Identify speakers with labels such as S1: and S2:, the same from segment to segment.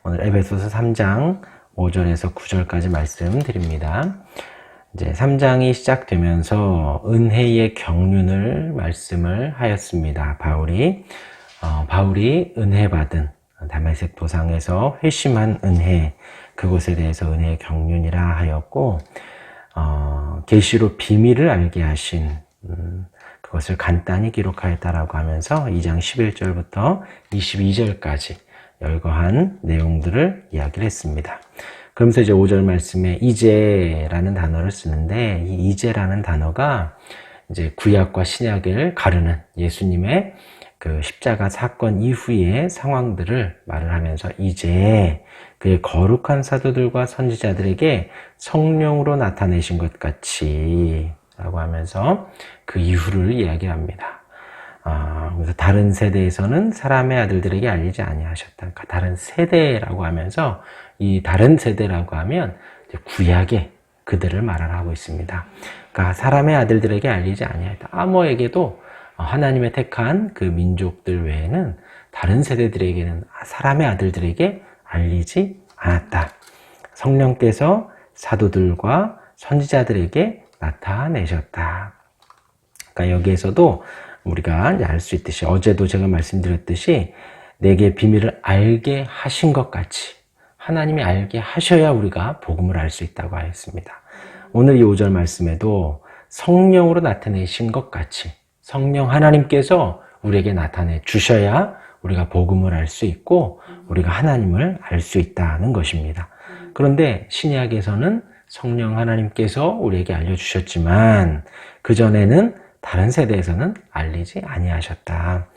S1: 오늘 에베소서 3장 5절에서 9절까지 말씀드립니다. 이제 3장이 시작되면서 은혜의 경륜을 말씀을 하였습니다. 바울이 은혜 받은 다메섹 도상에서 회심한 은혜, 그곳에 대해서 은혜의 경륜이라 하였고, 계시로 비밀을 알게 하신 그것을 간단히 기록하였다라고 하면서 2장 11절부터 22절까지 열거한 내용들을 이야기를 했습니다. 그러면서 이제 5절 말씀에 이제라는 단어를 쓰는데, 이 이제라는 단어가 이제 구약과 신약을 가르는 예수님의 그 십자가 사건 이후의 상황들을 말을 하면서 이제 그의 거룩한 사도들과 선지자들에게 성령으로 나타내신 것 같이 라고 하면서 그 이후를 이야기합니다. 그래서 다른 세대에서는 사람의 아들들에게 알리지 아니하셨다. 그러니까 다른 세대라고 하면서 이 다른 세대라고 하면 구약의 그들을 말하고 있습니다. 그러니까 사람의 아들들에게 알리지 아니하였다. 아모에게도 하나님의 택한 그 민족들 외에는 다른 세대들에게는 사람의 아들들에게 알리지 않았다. 성령께서 사도들과 선지자들에게 나타내셨다. 그러니까 여기에서도 우리가 알 수 있듯이, 어제도 제가 말씀드렸듯이 내게 비밀을 알게 하신 것 같이 하나님이 알게 하셔야 우리가 복음을 알 수 있다고 하였습니다. 오늘 이 5절 말씀에도 성령으로 나타내신 것 같이 성령 하나님께서 우리에게 나타내 주셔야 우리가 복음을 알 수 있고 우리가 하나님을 알 수 있다는 것입니다. 그런데 신약에서는 성령 하나님께서 우리에게 알려주셨지만 그전에는 다른 세대에서는 알리지 아니하셨다.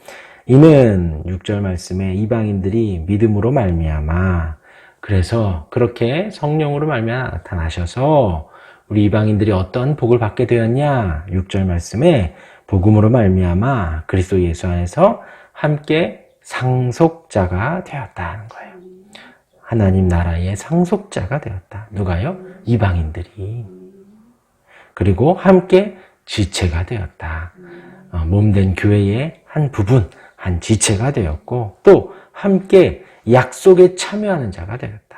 S1: 이는 6절 말씀에 이방인들이 믿음으로 말미암아, 그래서 그렇게 성령으로 말미암아 나타나셔서 우리 이방인들이 어떤 복을 받게 되었냐? 6절 말씀에 복음으로 말미암아 그리스도 예수 안에서 함께 상속자가 되었다는 거예요. 하나님 나라의 상속자가 되었다. 누가요? 이방인들이. 그리고 함께 지체가 되었다. 몸된 교회의 한 부분, 한 지체가 되었고 또 함께 약속에 참여하는 자가 되었다.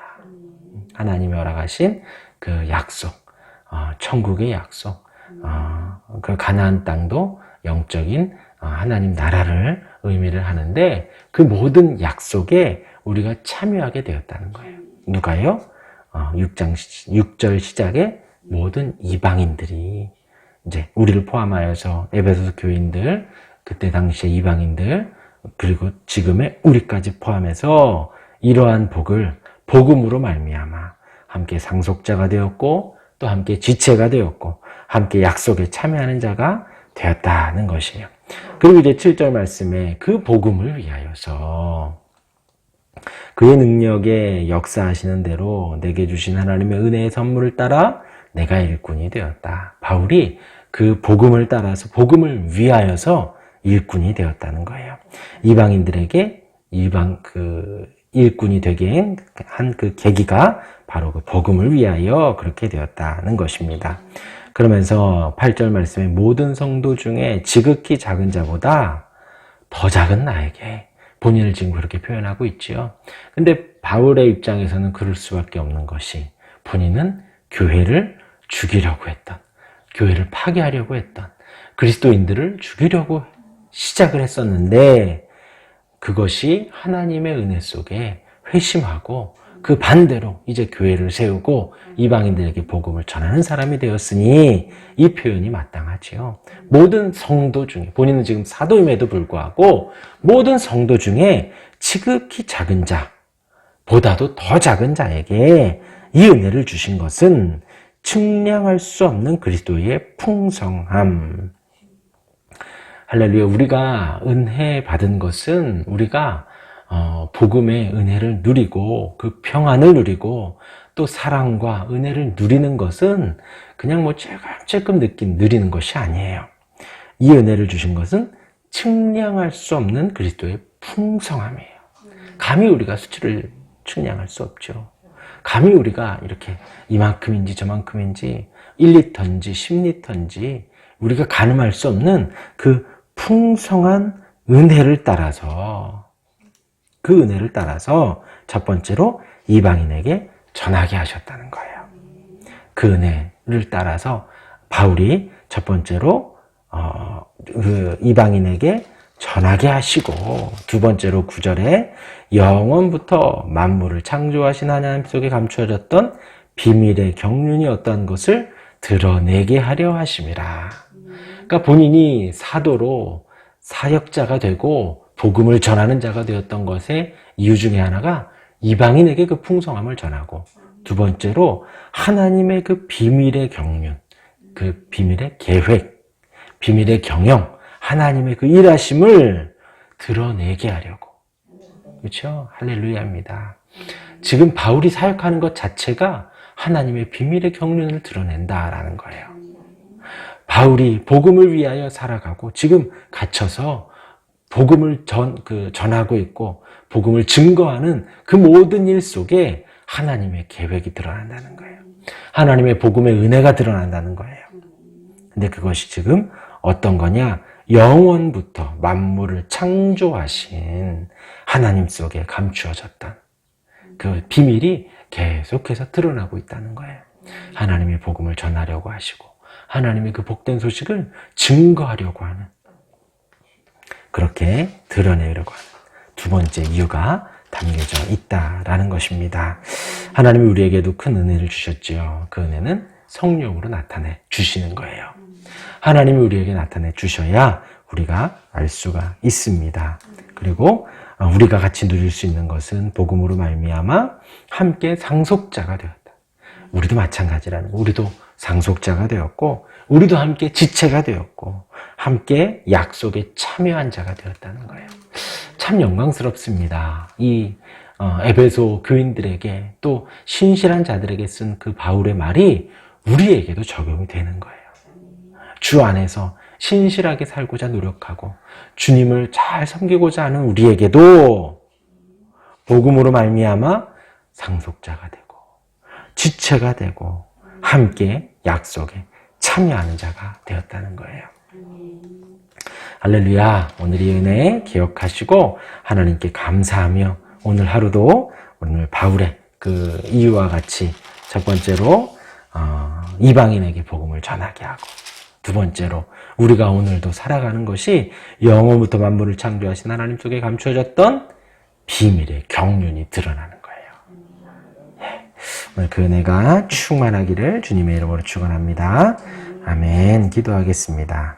S1: 하나님이 허락하신 그 약속, 천국의 약속, 그 가나안 땅도 영적인 하나님 나라를 의미를 하는데 그 모든 약속에 우리가 참여하게 되었다는 거예요. 누가요? 6절 시작에 모든 이방인들이, 이제 우리를 포함하여서 에베소서 교인들, 그때 당시에 이방인들, 그리고 지금의 우리까지 포함해서 이러한 복을 복음으로 말미암아 함께 상속자가 되었고 또 함께 지체가 되었고 함께 약속에 참여하는 자가 되었다는 것이에요. 그리고 이제 7절 말씀에 그 복음을 위하여서 그의 능력에 역사하시는 대로 내게 주신 하나님의 은혜의 선물을 따라 내가 일꾼이 되었다. 바울이 그 복음을 따라서 복음을 위하여서 일꾼이 되었다는 거예요. 이방인들에게 일꾼이 되게 한 그 계기가 바로 그 복음을 위하여 그렇게 되었다는 것입니다. 그러면서 8절 말씀에 모든 성도 중에 지극히 작은 자보다 더 작은 나에게, 본인을 지금 그렇게 표현하고 있지요. 근데 바울의 입장에서는 그럴 수밖에 없는 것이, 본인은 교회를 죽이려고 했던, 교회를 파괴하려고 했던 그리스도인들을 죽이려고 시작을 했었는데 그것이 하나님의 은혜 속에 회심하고 그 반대로 이제 교회를 세우고 이방인들에게 복음을 전하는 사람이 되었으니 이 표현이 마땅하지요. 모든 성도 중에, 본인은 지금 사도임에도 불구하고 모든 성도 중에 지극히 작은 자보다도 더 작은 자에게 이 은혜를 주신 것은 측량할 수 없는 그리스도의 풍성함. 할렐루야. 우리가 은혜 받은 것은 우리가 복음의 은혜를 누리고 그 평안을 누리고 또 사랑과 은혜를 누리는 것은 그냥 뭐 찔끔찔끔 누리는 것이 아니에요. 이 은혜를 주신 것은 측량할 수 없는 그리스도의 풍성함이에요. 감히 우리가 수치를 측량할 수 없죠. 감히 우리가 이렇게 이만큼인지 저만큼인지 1리터인지 10리터인지 우리가 가늠할 수 없는 그 풍성한 은혜를 따라서 그 은혜를 따라서 첫 번째로 이방인에게 전하게 하셨다는 거예요. 그 은혜를 따라서 바울이 첫 번째로 그 이방인에게 전하게 하시고, 두 번째로 9절에 영원부터 만물을 창조하신 하나님 속에 감추어졌던 비밀의 경륜이 어떤 것을 드러내게 하려 하심이라. 그러니까 본인이 사도로 사역자가 되고 복음을 전하는 자가 되었던 것의 이유 중에 하나가 이방인에게 그 풍성함을 전하고, 두 번째로 하나님의 그 비밀의 경륜, 그 비밀의 계획, 비밀의 경영, 하나님의 그 일하심을 드러내게 하려고. 그렇죠? 할렐루야입니다. 지금 바울이 사역하는 것 자체가 하나님의 비밀의 경륜을 드러낸다라는 거예요. 바울이 복음을 위하여 살아가고 지금 갇혀서 복음을 전하고 있고 복음을 증거하는 그 모든 일 속에 하나님의 계획이 드러난다는 거예요. 하나님의 복음의 은혜가 드러난다는 거예요. 근데 그것이 지금 어떤 거냐? 영원부터 만물을 창조하신 하나님 속에 감추어졌던 그 비밀이 계속해서 드러나고 있다는 거예요. 하나님의 복음을 전하려고 하시고 하나님의 그 복된 소식을 증거하려고 하는, 그렇게 드러내려고 하는 두 번째 이유가 담겨져 있다라는 것입니다. 하나님이 우리에게도 큰 은혜를 주셨지요. 그 은혜는 성령으로 나타내 주시는 거예요. 하나님이 우리에게 나타내 주셔야 우리가 알 수가 있습니다. 그리고 우리가 같이 누릴 수 있는 것은 복음으로 말미암아 함께 상속자가 되었다. 우리도 마찬가지라는 거. 우리도 상속자가 되었고 우리도 함께 지체가 되었고 함께 약속에 참여한 자가 되었다는 거예요. 참 영광스럽습니다. 이 에베소 교인들에게 또 신실한 자들에게 쓴 그 바울의 말이 우리에게도 적용이 되는 거예요. 주 안에서 신실하게 살고자 노력하고 주님을 잘 섬기고자 하는 우리에게도 복음으로 말미암아 상속자가 되고 지체가 되고 함께 약속에 참여하는 자가 되었다는 거예요. 할렐루야. 오늘 이 은혜 기억하시고 하나님께 감사하며 오늘 하루도 오늘 바울의 그 이유와 같이 첫 번째로 이방인에게 복음을 전하게 하고, 두 번째로 우리가 오늘도 살아가는 것이 영원부터 만물을 창조하신 하나님 속에 감추어졌던 비밀의 경륜이 드러나는 거예요. 오늘 그 은혜가 충만하기를 주님의 이름으로 축원합니다. 아멘. 기도하겠습니다.